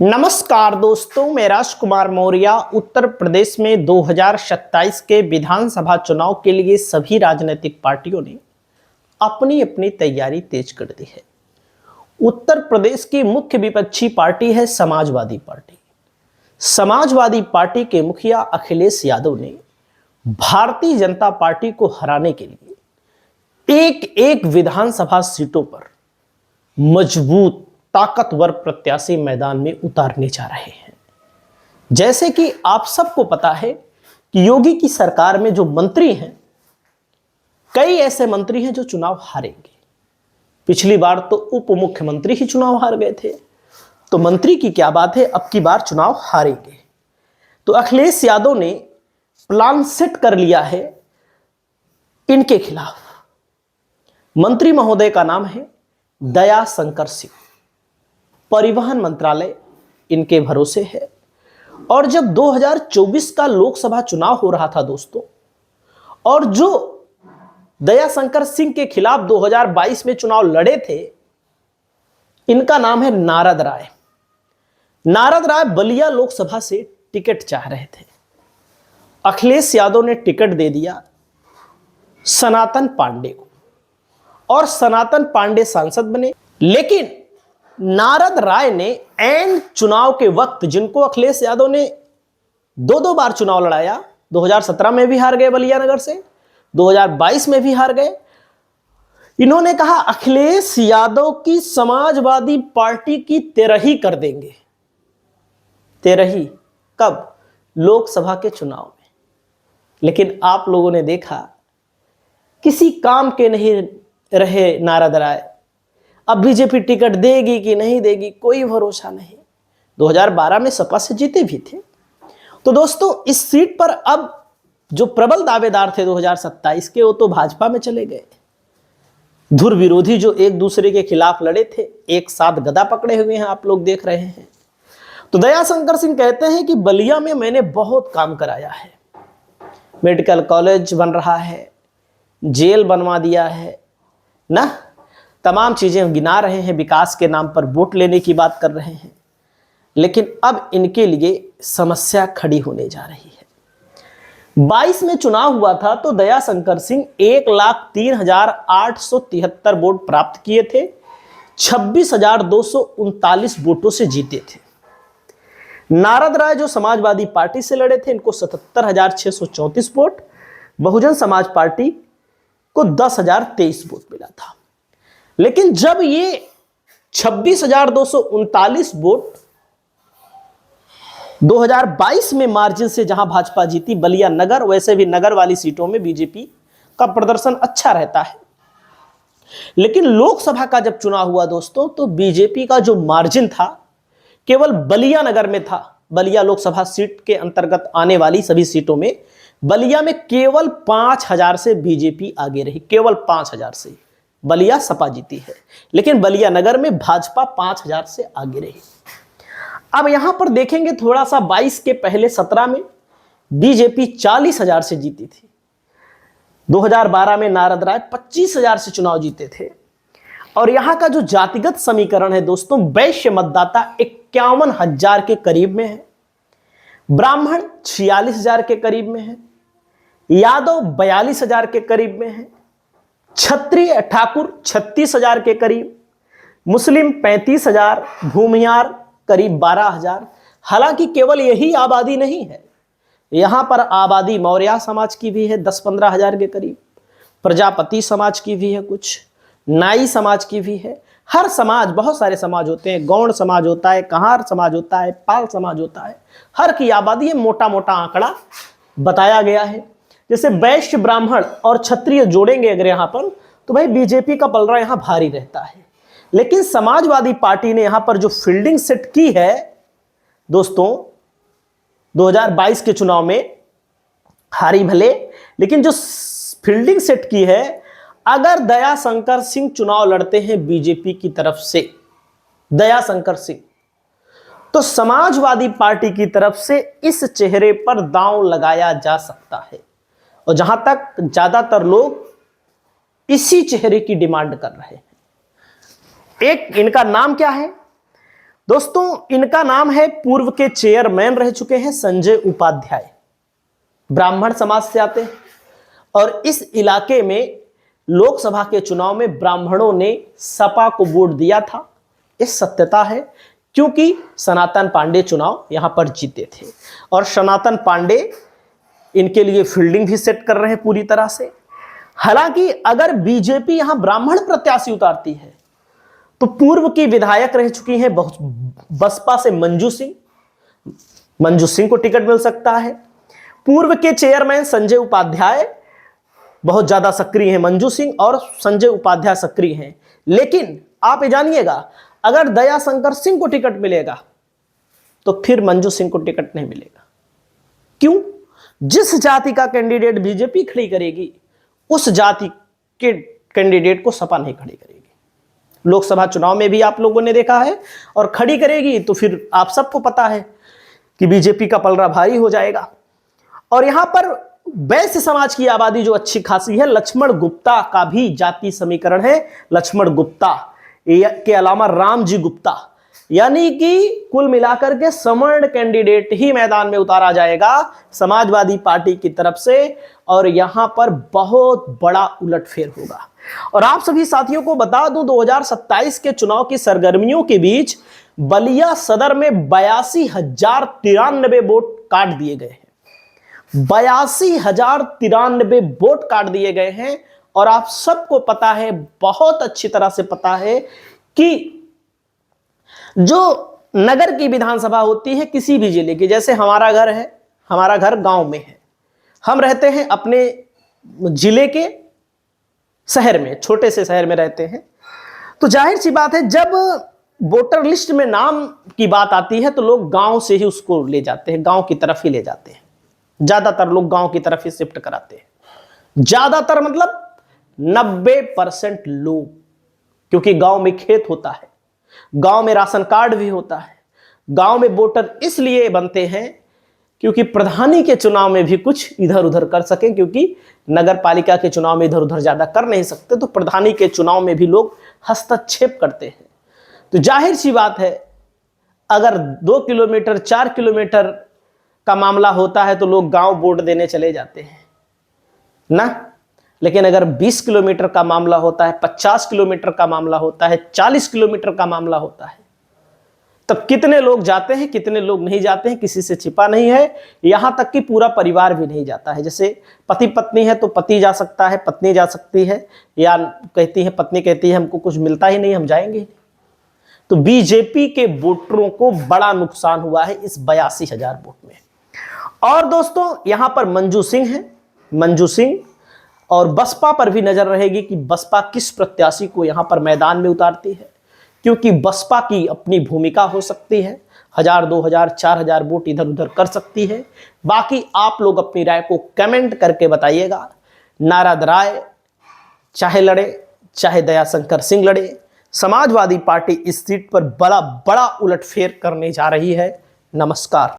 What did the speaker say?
नमस्कार दोस्तों, मैं राजकुमार मौर्य। उत्तर प्रदेश में 2027 के विधानसभा चुनाव के लिए सभी राजनीतिक पार्टियों ने अपनी अपनी तैयारी तेज कर दी है। उत्तर प्रदेश की मुख्य विपक्षी पार्टी है समाजवादी पार्टी। समाजवादी पार्टी के मुखिया अखिलेश यादव ने भारतीय जनता पार्टी को हराने के लिए एक एक विधानसभा सीटों पर मजबूत ताकतवर प्रत्याशी मैदान में उतारने जा रहे हैं। जैसे कि आप सबको पता है कि योगी की सरकार में जो मंत्री हैं, कई ऐसे मंत्री हैं जो चुनाव हारेंगे। पिछली बार तो उप मुख्यमंत्री ही चुनाव हार गए थे, तो मंत्री की क्या बात है, अब की बार चुनाव हारेंगे। तो अखिलेश यादव ने प्लान सेट कर लिया है इनके खिलाफ। मंत्री महोदय का नाम है दया शंकर सिंह। परिवहन मंत्रालय इनके भरोसे है। और जब 2024 का लोकसभा चुनाव हो रहा था दोस्तों, और जो दया शंकर सिंह के खिलाफ 2022 में चुनाव लड़े थे, इनका नाम है नारद राय। नारद राय बलिया लोकसभा से टिकट चाह रहे थे। अखिलेश यादव ने टिकट दे दिया सनातन पांडे को, और सनातन पांडे सांसद बने। लेकिन नारद राय ने ऐन चुनाव के वक्त, जिनको अखिलेश यादव ने दो बार चुनाव लड़ाया, 2017 में भी हार गए बलिया नगर से, 2022 में भी हार गए, इन्होंने कहा अखिलेश यादव की समाजवादी पार्टी की तेरही कर देंगे। तेरही कब? लोकसभा के चुनाव में। लेकिन आप लोगों ने देखा किसी काम के नहीं रहे नारद राय। अब बीजेपी टिकट देगी कि नहीं देगी, कोई भरोसा नहीं। 2012 में सपा से जीते भी थे। तो दोस्तों, इस सीट पर अब जो प्रबल दावेदार थे 2027 के, वो तो भाजपा में चले गए। धुर विरोधी जो एक दूसरे के खिलाफ लड़े थे, एक साथ गदा पकड़े हुए हैं, आप लोग देख रहे हैं। तो दया शंकर सिंह कहते हैं कि बलिया में मैंने बहुत काम कराया है, मेडिकल कॉलेज बन रहा है, जेल बनवा दिया है ना, तमाम चीजें गिना रहे हैं, विकास के नाम पर वोट लेने की बात कर रहे हैं। लेकिन अब इनके लिए समस्या खड़ी होने जा रही है। 22 में चुनाव हुआ था तो दया शंकर सिंह 1,03,873 वोट प्राप्त किए थे, 26,239 वोटों से जीते थे। नारद राय जो समाजवादी पार्टी से लड़े थे, इनको 77,634 वोट, बहुजन समाज पार्टी को 10,023 वोट मिला था। लेकिन जब ये 26,239 वोट 2022 में मार्जिन से जहां भाजपा जीती, बलिया नगर, वैसे भी नगर वाली सीटों में बीजेपी का प्रदर्शन अच्छा रहता है। लेकिन लोकसभा का जब चुनाव हुआ दोस्तों, तो बीजेपी का जो मार्जिन था केवल बलिया नगर में था। बलिया लोकसभा सीट के अंतर्गत आने वाली सभी सीटों में बलिया में केवल 5,000 से बीजेपी आगे रही, केवल 5,000 से। बलिया सपा जीती है, लेकिन बलिया नगर में भाजपा 5,000 से आगे रही। अब यहां पर देखेंगे थोड़ा सा, 22 के पहले 17 में बीजेपी 40,000 से जीती थी। 2012 में नारद राय 25,000 से चुनाव जीते थे। और यहां का जो जातिगत समीकरण है दोस्तों, वैश्य मतदाता 51,000 के करीब में है, ब्राह्मण 46,000 के करीब में है, यादव 42,000 के करीब में है, क्षत्रिय ठाकुर 36,000 के करीब, मुस्लिम 35,000, भूमिहार करीब 12,000। हालांकि केवल यही आबादी नहीं है, यहां पर आबादी मौर्य समाज की भी है 10-15 हजार के करीब, प्रजापति समाज की भी है, कुछ नाई समाज की भी है। हर समाज, बहुत सारे समाज होते हैं, गौड़ समाज होता है, कहार समाज होता है, पाल समाज होता है, हर की आबादी है। मोटा मोटा आंकड़ा बताया गया है। जैसे वैश्य, ब्राह्मण और क्षत्रिय जोड़ेंगे अगर यहां पर, तो भाई बीजेपी का पलड़ा यहां भारी रहता है। लेकिन समाजवादी पार्टी ने यहां पर जो फील्डिंग सेट की है दोस्तों, 2022 के चुनाव में हारी भले, लेकिन जो फील्डिंग सेट की है, अगर दया शंकर सिंह चुनाव लड़ते हैं बीजेपी की तरफ से, दया शंकर सिंह, तो समाजवादी पार्टी की तरफ से इस चेहरे पर दांव लगाया जा सकता है। और जहां तक ज्यादातर लोग इसी चेहरे की डिमांड कर रहे हैं। एक इनका नाम क्या है? दोस्तों इनका नाम है, पूर्व के चेयरमैन रह चुके हैं संजय उपाध्याय, ब्राह्मण समाज से आते हैं और इस इलाके में लोकसभा के चुनाव में ब्राह्मणों ने सपा को वोट दिया था। इस सत्यता है क्योंकि सनातन पांडे चुनाव यहां पर जीते थे और सनातन पांडे इनके लिए फील्डिंग भी सेट कर रहे हैं पूरी तरह से। हालांकि अगर बीजेपी यहां ब्राह्मण प्रत्याशी उतारती है तो पूर्व की विधायक रह चुकी हैं बसपा से मंजू सिंह को टिकट मिल सकता है। पूर्व के चेयरमैन संजय उपाध्याय बहुत ज्यादा सक्रिय हैं, मंजू सिंह और संजय उपाध्याय सक्रिय हैं। लेकिन आप ये जानिएगा, अगर दया शंकर सिंह को टिकट मिलेगा तो फिर मंजू सिंह को टिकट नहीं मिलेगा। क्यों? जिस जाति का कैंडिडेट बीजेपी खड़ी करेगी उस जाति के कैंडिडेट को सपा नहीं खड़ी करेगी। लोकसभा चुनाव में भी आप लोगों ने देखा है, और खड़ी करेगी तो फिर आप सबको पता है कि बीजेपी का पलड़ा भारी हो जाएगा। और यहां पर वैश्य समाज की आबादी जो अच्छी खासी है, लक्ष्मण गुप्ता का भी जाति समीकरण है, लक्ष्मण गुप्ता के अलावा रामजी गुप्ता, यानी कि कुल मिलाकर के सवर्ण कैंडिडेट ही मैदान में उतारा जाएगा समाजवादी पार्टी की तरफ से, और यहां पर बहुत बड़ा उलटफेर होगा। और आप सभी साथियों को बता दूं, 2027 के चुनाव की सरगर्मियों के बीच बलिया सदर में 82,093 वोट काट दिए गए हैं। 82,093 वोट काट दिए गए हैं। और आप सबको पता है, बहुत अच्छी तरह से पता है कि जो नगर की विधानसभा होती है किसी भी जिले की, जैसे हमारा घर है, हमारा घर गांव में है, हम रहते हैं अपने जिले के शहर में, छोटे से शहर में रहते हैं, तो जाहिर सी बात है जब वोटर लिस्ट में नाम की बात आती है तो लोग गांव से ही उसको ले जाते हैं, गांव की तरफ ही ले जाते हैं। ज्यादातर लोग गांव की तरफ ही शिफ्ट कराते हैं, ज्यादातर मतलब 90% लोग, क्योंकि गांव में खेत होता है, गांव में राशन कार्ड भी होता है, गांव में वोटर इसलिए बनते हैं क्योंकि प्रधानी के चुनाव में भी कुछ इधर उधर कर सकें, क्योंकि नगर पालिका के चुनाव में इधर उधर ज्यादा कर नहीं सकते, तो प्रधानी के चुनाव में भी लोग हस्तक्षेप करते हैं। तो जाहिर सी बात है, अगर 2 किलोमीटर 4 किलोमीटर का मामला होता है तो लोग गांव वोट देने चले जाते हैं ना। लेकिन अगर 20 किलोमीटर का मामला होता है, 50 किलोमीटर का मामला होता है, 40 किलोमीटर का मामला होता है, तब कितने लोग जाते हैं, कितने लोग नहीं जाते हैं, किसी से छिपा नहीं है। यहां तक कि पूरा परिवार भी नहीं जाता है। जैसे पति पत्नी है तो पति जा सकता है, पत्नी जा सकती है, या कहती है, पत्नी कहती है हमको कुछ मिलता ही नहीं, हम जाएंगे ही नहीं। तो बीजेपी के वोटरों को बड़ा नुकसान हुआ है इस 82,000 वोट में। और दोस्तों यहां पर मंजू सिंह है, मंजू सिंह, और बसपा पर भी नजर रहेगी कि बसपा किस प्रत्याशी को यहां पर मैदान में उतारती है, क्योंकि बसपा की अपनी भूमिका हो सकती है, 1000, 2000, 4000 वोट इधर उधर कर सकती है। बाकी आप लोग अपनी राय को कमेंट करके बताइएगा। नारद राय चाहे लड़े, चाहे दयाशंकर सिंह लड़े, समाजवादी पार्टी इस सीट पर बड़ा उलटफेर करने जा रही है। नमस्कार।